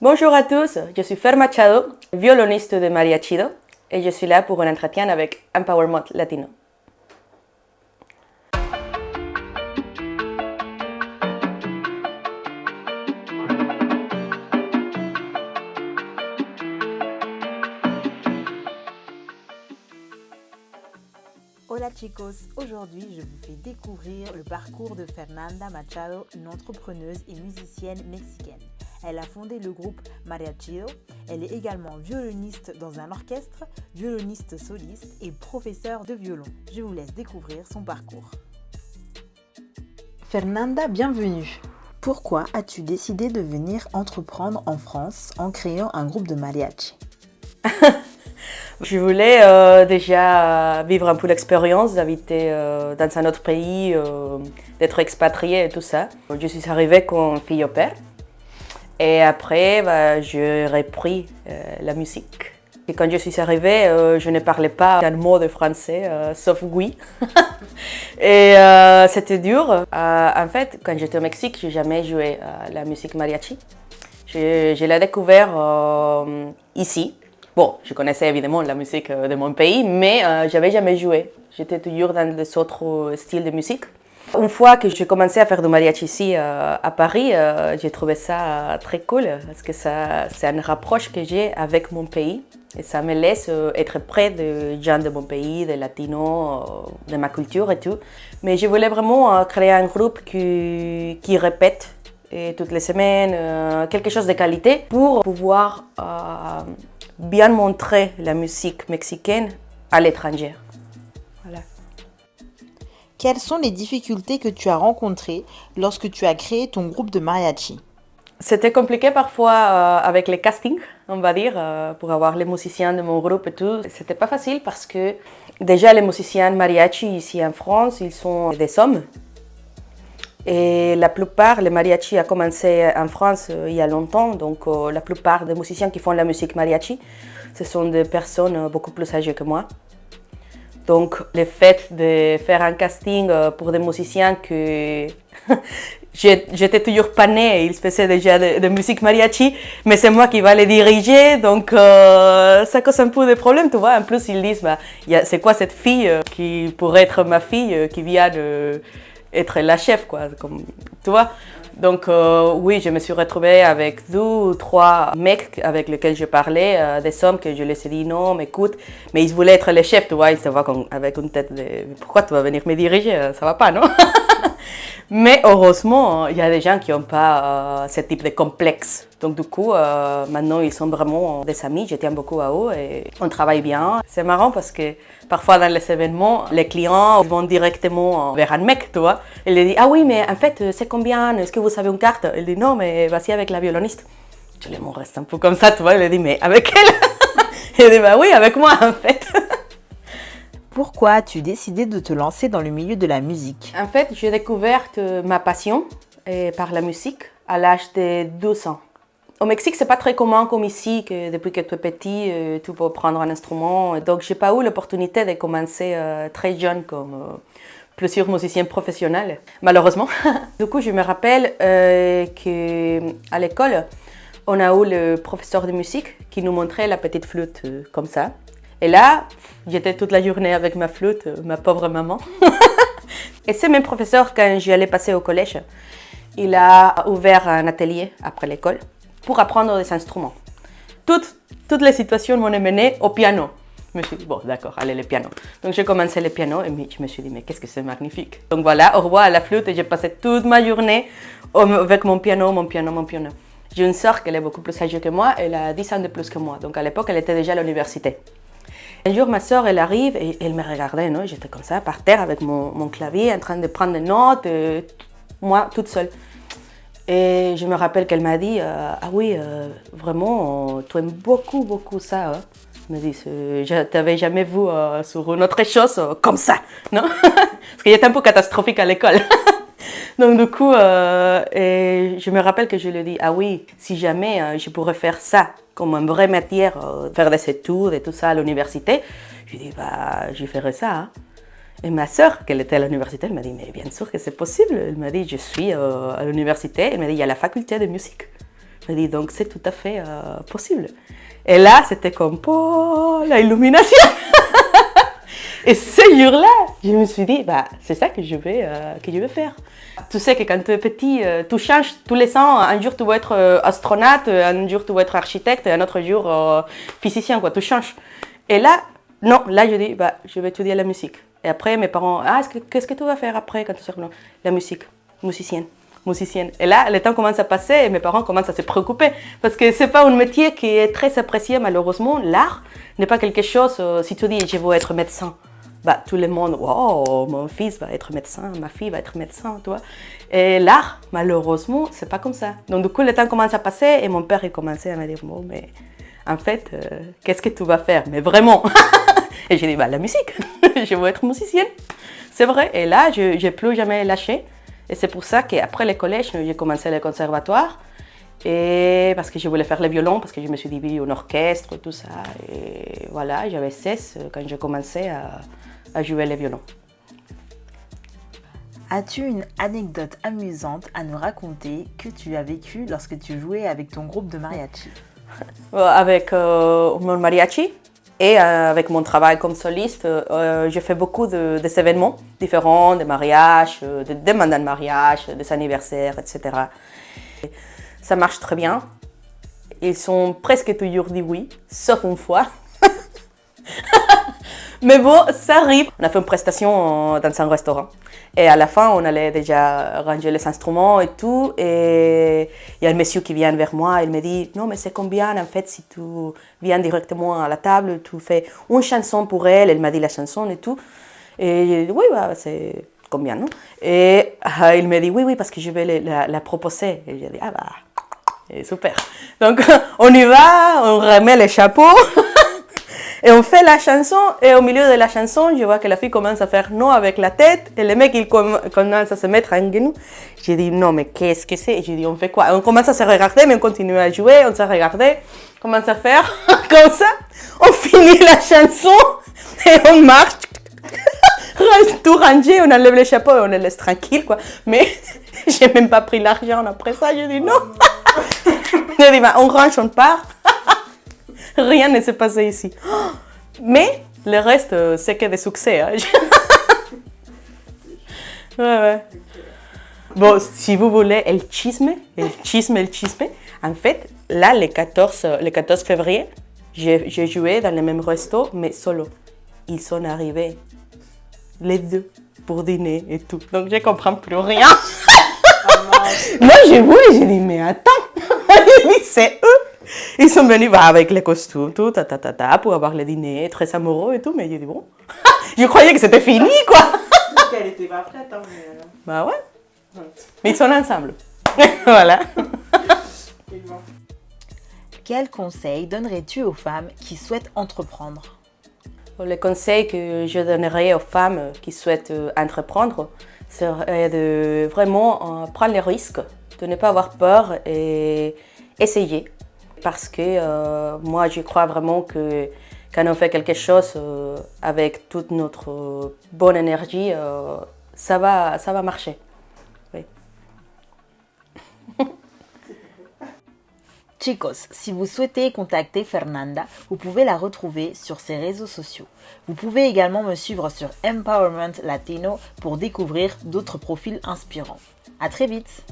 Bonjour à tous, je suis Fer Machado, violoniste de Mariachido, et je suis là pour un entretien avec Empowerment Latino. Hola chicos, aujourd'hui je vous fais découvrir le parcours de Fernanda Machado, une entrepreneuse et musicienne mexicaine. Elle a fondé le groupe Mariachido, elle est également violoniste dans un orchestre, violoniste soliste et professeure de violon. Je vous laisse découvrir son parcours. Fernanda, bienvenue. Pourquoi as-tu décidé de venir entreprendre en France en créant un groupe de mariachi? Je voulais déjà vivre un peu l'expérience d'habiter dans un autre pays, d'être expatriée et tout ça. Je suis arrivée comme fille au père et après j'ai repris la musique. Et quand je suis arrivée, je ne parlais pas un mot de français, sauf oui. Et c'était dur. En fait, quand j'étais au Mexique, je n'ai jamais joué la musique mariachi. Je l'ai découvert ici. Bon, je connaissais évidemment la musique de mon pays, mais je n'avais jamais joué. J'étais toujours dans des autres styles de musique. Une fois que j'ai commencé à faire du mariachi ici à Paris, j'ai trouvé ça très cool parce que c'est une rapproche que j'ai avec mon pays et ça me laisse être près des gens de mon pays, des latinos, de ma culture et tout. Mais je voulais vraiment créer un groupe qui répète toutes les semaines quelque chose de qualité pour pouvoir bien montrer la musique mexicaine à l'étranger. Voilà. Quelles sont les difficultés que tu as rencontrées lorsque tu as créé ton groupe de mariachi? C'était compliqué parfois avec les castings, on va dire, pour avoir les musiciens de mon groupe et tout. C'était pas facile parce que déjà les musiciens mariachi ici en France, ils sont des hommes. Et la plupart, les mariachi a commencé en France il y a longtemps, donc la plupart des musiciens qui font la musique mariachi, ce sont des personnes beaucoup plus âgées que moi. Donc le fait de faire un casting pour des musiciens que j'étais toujours pas née, ils faisaient déjà de musique mariachi, mais c'est moi qui va les diriger, donc ça cause un peu de problèmes, tu vois. En plus, ils disent, c'est quoi cette fille qui pourrait être ma fille, qui vient être la chef, quoi, comme, tu vois. Donc oui, je me suis retrouvée avec 2 ou 3 mecs avec lesquels je parlais, des hommes que je les ai dit non, mais écoute, mais ils voulaient être les chefs, tu vois, ils se voient avec une tête de pourquoi tu vas venir me diriger, ça va pas, non? Mais heureusement, il y a des gens qui n'ont pas ce type de complexe. Donc du coup, maintenant, ils sont vraiment des amis, je tiens beaucoup à eux et on travaille bien. C'est marrant parce que parfois dans les événements, les clients vont directement vers un mec, tu vois. Il lui dit, ah oui, mais en fait, c'est combien? Est-ce que vous avez une carte? Il dit, non, mais vas-y avec la violoniste. Je lui reste un peu comme ça, tu vois. Il lui dit, mais avec elle? Il dit, bah oui, avec moi, en fait. Pourquoi as-tu décidé de te lancer dans le milieu de la musique? En fait, j'ai découvert ma passion par la musique à l'âge de 12 ans. Au Mexique, c'est pas très commun comme ici, que depuis que tu es petit, tu peux prendre un instrument. Donc, j'ai pas eu l'opportunité de commencer très jeune comme plusieurs musiciens professionnels, malheureusement. Du coup, je me rappelle qu'à l'école, on a eu le professeur de musique qui nous montrait la petite flûte comme ça. Et là, j'étais toute la journée avec ma flûte, ma pauvre maman. Et ce même professeur, quand j'allais passer au collège, il a ouvert un atelier après l'école pour apprendre des instruments. Toutes les situations m'ont mené au piano. Je me suis dit, bon, d'accord, allez, le piano. Donc, j'ai commencé le piano et je me suis dit, mais qu'est-ce que c'est magnifique. Donc, voilà, au revoir à la flûte et j'ai passé toute ma journée avec mon piano. J'ai une sœur qui est beaucoup plus âgée que moi, elle a 10 ans de plus que moi. Donc, à l'époque, elle était déjà à l'université. Un jour, ma sœur, elle arrive et elle me regardait, non? J'étais comme ça, par terre, avec mon clavier, en train de prendre des notes, moi, toute seule. Et je me rappelle qu'elle m'a dit, ah oui, vraiment, tu aimes beaucoup, beaucoup ça. Hein? Elle m'a dit, je ne t'avais jamais vu sur une autre chose comme ça, non? Parce qu'il était un peu catastrophique à l'école. Donc du coup, et je me rappelle que je lui ai dit, ah oui, si jamais je pourrais faire ça comme un vrai métier, faire des études et tout ça à l'université, je lui ai dit, je ferais ça. Hein. Et ma sœur, qui était à l'université, elle m'a dit, mais bien sûr que c'est possible. Elle m'a dit, je suis à l'université. Elle m'a dit, il y a la faculté de musique. Elle dit donc c'est tout à fait possible. Et là, c'était comme oh, la illumination. Et ce jour-là, je me suis dit, bah, c'est ça que je vais faire. Tu sais que quand tu es petit, tu changes tous les ans. Un jour, tu vas être astronaute, un jour, tu vas être architecte, et un autre jour, physicien, quoi. Tu changes. Et là, non, là, je dis, bah, je vais étudier la musique. Et après, mes parents, qu'est-ce que tu vas faire après quand tu seras la musique, musicienne. Et là, le temps commence à passer et mes parents commencent à se préoccuper. Parce que ce n'est pas un métier qui est très apprécié, malheureusement. L'art n'est pas quelque chose, si tu dis, je veux être médecin. Bah, tout le monde, wow, mon fils va être médecin, ma fille va être médecin, tu vois. Et l'art, malheureusement, c'est pas comme ça. Donc, du coup, le temps commence à passer et mon père, il commençait à me dire, bon, mais en fait, qu'est-ce que tu vas faire? Mais vraiment. Et j'ai dit, bah, la musique, je veux être musicienne. C'est vrai. Et là, je n'ai plus jamais lâché. Et c'est pour ça qu'après le collège, j'ai commencé le conservatoire. Et parce que je voulais faire le violon, parce que je me suis dit, un orchestre, tout ça. Et voilà, j'avais 16 quand j'ai commencé à jouer le violon. As-tu une anecdote amusante à nous raconter que tu as vécue lorsque tu jouais avec ton groupe de mariachi? Avec mon mariachi et avec mon travail comme soliste, j'ai fait beaucoup d'événements différents, des mariages, des demandes de mariage, des anniversaires, etc. Ça marche très bien. Ils sont presque toujours dit oui, sauf une fois. Mais bon, ça arrive. On a fait une prestation dans un restaurant. Et à la fin, on allait déjà ranger les instruments et tout. Et il y a un monsieur qui vient vers moi. Il me dit, non, mais c'est combien en fait si tu viens directement à la table, tu fais une chanson pour elle. Elle m'a dit la chanson et tout. Et j'ai dit, oui, bah, c'est combien, non? Et il me dit, oui, parce que je vais la proposer. Et j'ai dit, ah bah, super. Donc, on y va, on remet les chapeaux. Et on fait la chanson, et au milieu de la chanson, je vois que la fille commence à faire non avec la tête, et le mec, il commence à se mettre en genou. J'ai dit, non, mais qu'est-ce que c'est? Et j'ai dit, on fait quoi? On commence à se regarder, mais on continue à jouer, on se regarde, on commence à faire comme ça. On finit la chanson, et on marche. Tout rangé, on enlève les chapeaux et on les laisse tranquilles, quoi. Mais j'ai même pas pris l'argent après ça, j'ai dit non. J'ai dit, bah, on range, on part. Rien ne s'est passé ici. Mais le reste, c'est que des succès. Hein. Ouais. Bon, si vous voulez, el chisme. En fait, là, le 14 février, j'ai joué dans le même resto, mais solo. Ils sont arrivés, les deux, pour dîner et tout. Donc, je ne comprends plus rien. Moi, j'ai vu et j'ai dit, mais attends, c'est eux. Ils sont venus avec les costumes, tout, pour avoir le dîner, très amoureux et tout, mais j'ai dit bon. Je croyais que c'était fini, quoi. Elle était pas prête, hein, mais... Bah ouais. Mais ils sont ensemble. Voilà. Quel conseil donnerais-tu aux femmes qui souhaitent entreprendre? Le conseil que je donnerais aux femmes qui souhaitent entreprendre, serait de vraiment prendre les risques, de ne pas avoir peur et essayer. Parce que moi, je crois vraiment que quand on fait quelque chose avec toute notre bonne énergie, ça va marcher. Oui. Chicos, si vous souhaitez contacter Fernanda, vous pouvez la retrouver sur ses réseaux sociaux. Vous pouvez également me suivre sur Empowerment Latino pour découvrir d'autres profils inspirants. À très vite!